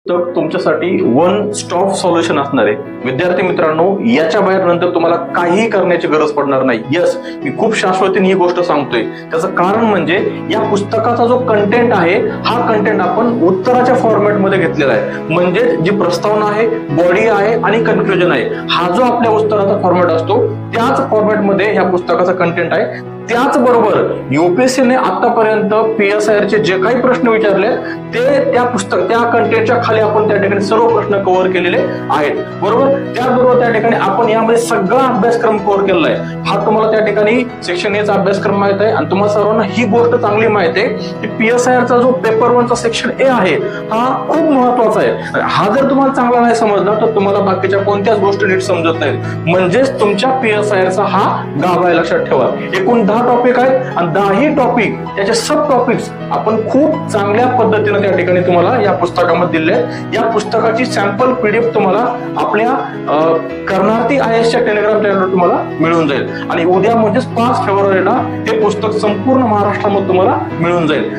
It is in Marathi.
तर तुमच्यासाठी वन स्टॉप सॉल्युशन असणार आहे. विद्यार्थी मित्रांनो, याच्या बाहेर नंतर तुम्हाला काहीही करण्याची गरज पडणार नाही. यस, मी खूप शाश्वतीने ही गोष्ट सांगतोय. त्याचं कारण म्हणजे या पुस्तकाचा जो कंटेंट आहे, हा कंटेंट आपण उत्तराच्या फॉर्मॅटमध्ये घेतलेला आहे. म्हणजे जी प्रस्तावना आहे, बॉडी आहे आणि कन्क्लुजन आहे, हा जो आपल्या उत्तराचा फॉर्मॅट असतो त्याच फॉर्मॅटमध्ये या पुस्तकाचा कंटेंट आहे. त्याचबरोबर युपीएससीने आतापर्यंत PSIR चे जे काही प्रश्न विचारले ते त्या कंटेंटच्या खाली आपण त्या ठिकाणी सर्व प्रश्न कव्हर केलेले आहेत. बरोबर, त्याचबरोबर त्या ठिकाणी आपण यामध्ये सगळा अभ्यासक्रम कव्हर केलेला आहे. हा तुम्हाला त्या ठिकाणी सेक्शन ए चा अभ्यासक्रम माहित आहे आणि तुम्हाला सर्वांना ही गोष्ट चांगली माहित आहे की PSIR चा जो पेपर 1 चा सेक्शन ए आहे हा खूप महत्वाचा आहे. हा जर तुम्हाला चांगला नाही समजला तर तुम्हाला बाकीच्या कोणत्याच गोष्टी नीट समजत नाहीत. म्हणजेच तुमच्या PSIR चा हा गाभा आहे, लक्षात ठेवा. एकूण 10 टॉपिक आहेत आणि 10ही टॉपिक त्याचे सब टॉपिक्स आपण खूप चांगल्या पद्धतीने त्या ठिकाणी तुम्हाला या पुस्तकामध्ये दिले. या पुस्तकाची सॅम्पल PDF तुम्हाला आपल्या कर्नार्थी IAS च्या टेलिग्राम चॅनलवर तुम्हाला मिळून जाईल आणि उद्या म्हणजेच 5 फेब्रुवारीला हे पुस्तक संपूर्ण महाराष्ट्रामध्ये तुम्हाला मिळून जाईल.